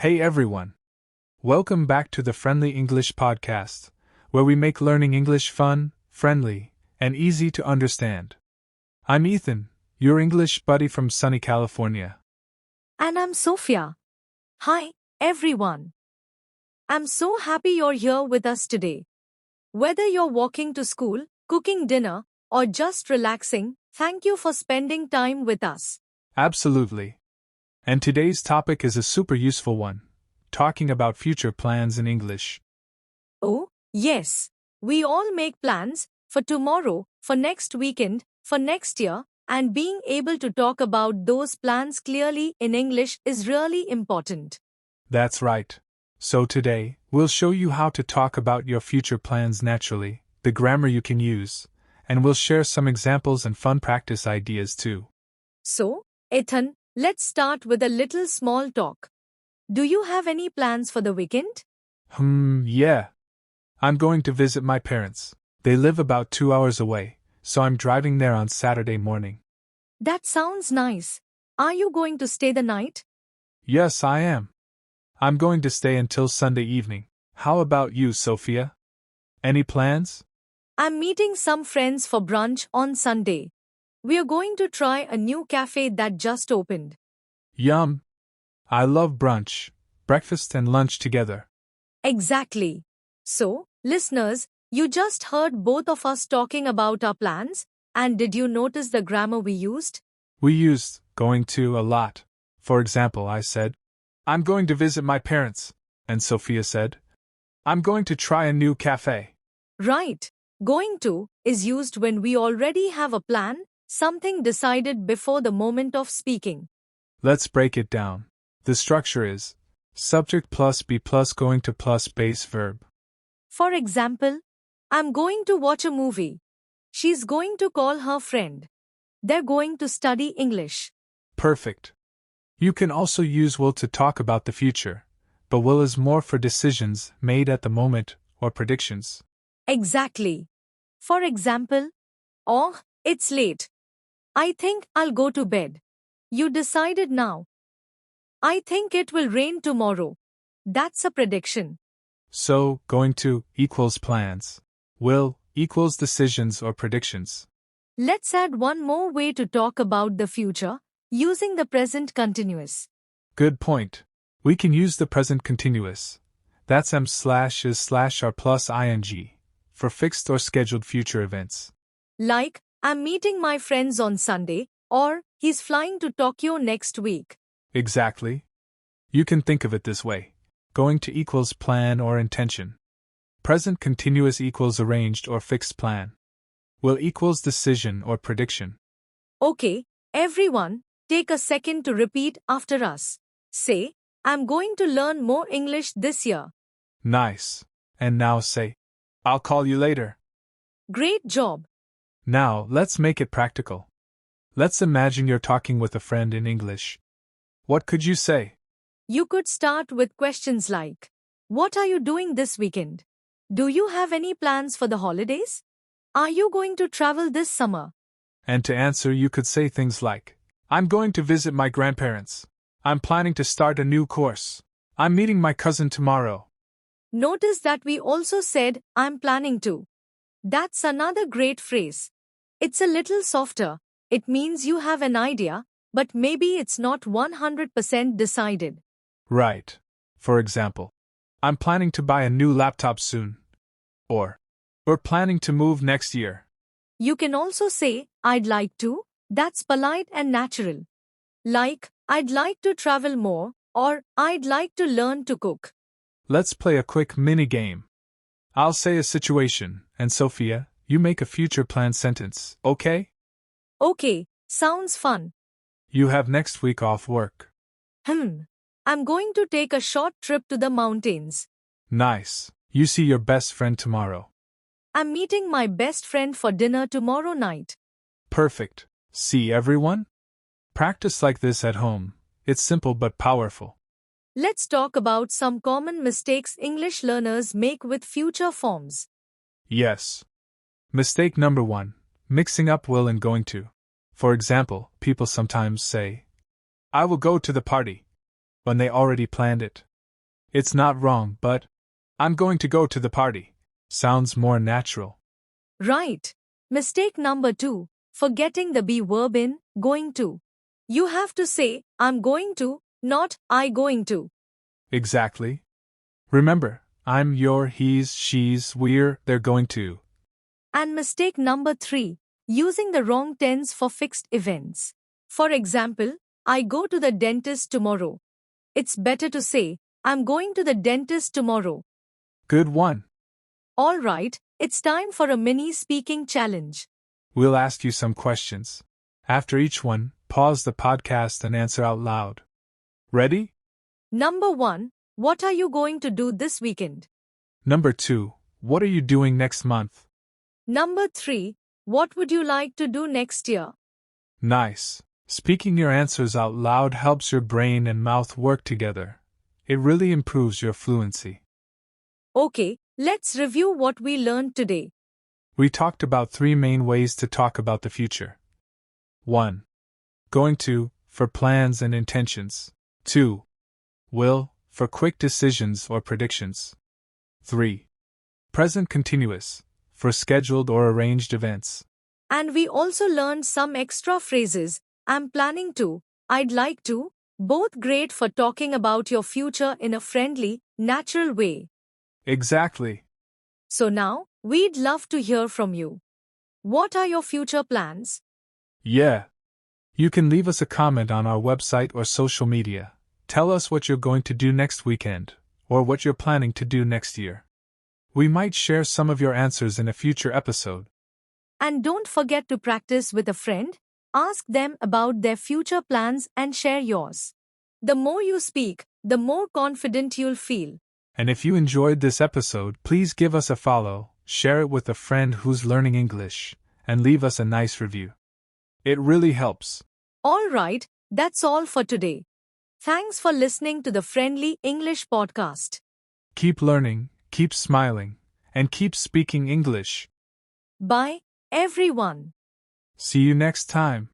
Hey everyone! Welcome back to the Friendly English Podcast, where we make learning English fun, friendly, and easy to understand. I'm Ethan, your English buddy from sunny California. And I'm Sophia. Hi, everyone. I'm so happy you're here with us today. Whether you're walking to school, cooking dinner, or just relaxing, thank you for spending time with us. Absolutely. And today's topic is a super useful one, talking about future plans in English. Oh, yes. We all make plans for tomorrow, for next weekend, for next year, and being able to talk about those plans clearly in English is really important. That's right. So today, we'll show you how to talk about your future plans naturally, the grammar you can use, and we'll share some examples and fun practice ideas too. So, Ethan, let's start with a little small talk. Do you have any plans for the weekend? Yeah. I'm going to visit my parents. They live about 2 hours away, so I'm driving there on Saturday morning. That sounds nice. Are you going to stay the night? Yes, I am. I'm going to stay until Sunday evening. How about you, Sophia? Any plans? I'm meeting some friends for brunch on Sunday. We are going to try a new cafe that just opened. Yum! I love brunch, breakfast and lunch together. Exactly. So, listeners, you just heard both of us talking about our plans, and did you notice the grammar we used? We used going to a lot. For example, I said, I'm going to visit my parents, and Sophia said, I'm going to try a new cafe. Right. Going to is used when we already have a plan, something decided before the moment of speaking. Let's break it down. The structure is subject plus be plus going to plus base verb. For example, I'm going to watch a movie. She's going to call her friend. They're going to study English. Perfect. You can also use will to talk about the future, but will is more for decisions made at the moment or predictions. Exactly. For example, oh, it's late. I think I'll go to bed. You decided now. I think it will rain tomorrow. That's a prediction. So, going to equals plans. Will equals decisions or predictions. Let's add one more way to talk about the future, using the present continuous. Good point. We can use the present continuous. That's m/is/r plus ing for fixed or scheduled future events. Like, I'm meeting my friends on Sunday, or he's flying to Tokyo next week. Exactly. You can think of it this way. Going to equals plan or intention. Present continuous equals arranged or fixed plan. Will equals decision or prediction. Okay, everyone, take a second to repeat after us. Say, I'm going to learn more English this year. Nice. And now say, I'll call you later. Great job. Now, let's make it practical. Let's imagine you're talking with a friend in English. What could you say? You could start with questions like, what are you doing this weekend? Do you have any plans for the holidays? Are you going to travel this summer? And to answer, you could say things like, I'm going to visit my grandparents. I'm planning to start a new course. I'm meeting my cousin tomorrow. Notice that we also said, I'm planning to. That's another great phrase. It's a little softer. It means you have an idea, but maybe it's not 100% decided. Right. For example, I'm planning to buy a new laptop soon. Or, we're planning to move next year. You can also say, I'd like to. That's polite and natural. Like, I'd like to travel more, or I'd like to learn to cook. Let's play a quick mini game. I'll say a situation, and Sophia, you make a future plan sentence, okay? Okay, sounds fun. You have next week off work. I'm going to take a short trip to the mountains. Nice. You see your best friend tomorrow. I'm meeting my best friend for dinner tomorrow night. Perfect. See everyone? Practice like this at home. It's simple but powerful. Let's talk about some common mistakes English learners make with future forms. Yes. Mistake number 1. Mixing up will and going to. For example, people sometimes say, I will go to the party, when they already planned it. It's not wrong, but I'm going to go to the party sounds more natural. Right. Mistake number 2. Forgetting the be verb in going to. You have to say, I'm going to, not I going to. Exactly. Remember, I'm, your, he's, she's, we're, they're going to. And mistake number 3. Using the wrong tense for fixed events. For example, I go to the dentist tomorrow. It's better to say, I'm going to the dentist tomorrow. Good one. Alright, it's time for a mini speaking challenge. We'll ask you some questions. After each one, pause the podcast and answer out loud. Ready? Number 1. What are you going to do this weekend? Number 2. What are you doing next month? Number 3. What would you like to do next year? Nice. Speaking your answers out loud helps your brain and mouth work together. It really improves your fluency. Okay, let's review what we learned today. We talked about 3 main ways to talk about the future. 1. Going to, for plans and intentions. 2. Will, for quick decisions or predictions. 3. Present continuous, for scheduled or arranged events. And we also learned some extra phrases. I'm planning to, I'd like to, both great for talking about your future in a friendly, natural way. Exactly. So now, we'd love to hear from you. What are your future plans? Yeah. You can leave us a comment on our website or social media. Tell us what you're going to do next weekend, or what you're planning to do next year. We might share some of your answers in a future episode. And don't forget to practice with a friend. Ask them about their future plans and share yours. The more you speak, the more confident you'll feel. And if you enjoyed this episode, please give us a follow, share it with a friend who's learning English, and leave us a nice review. It really helps. Alright, that's all for today. Thanks for listening to the Friendly English Podcast. Keep learning, keep smiling, and keep speaking English. Bye, everyone. See you next time.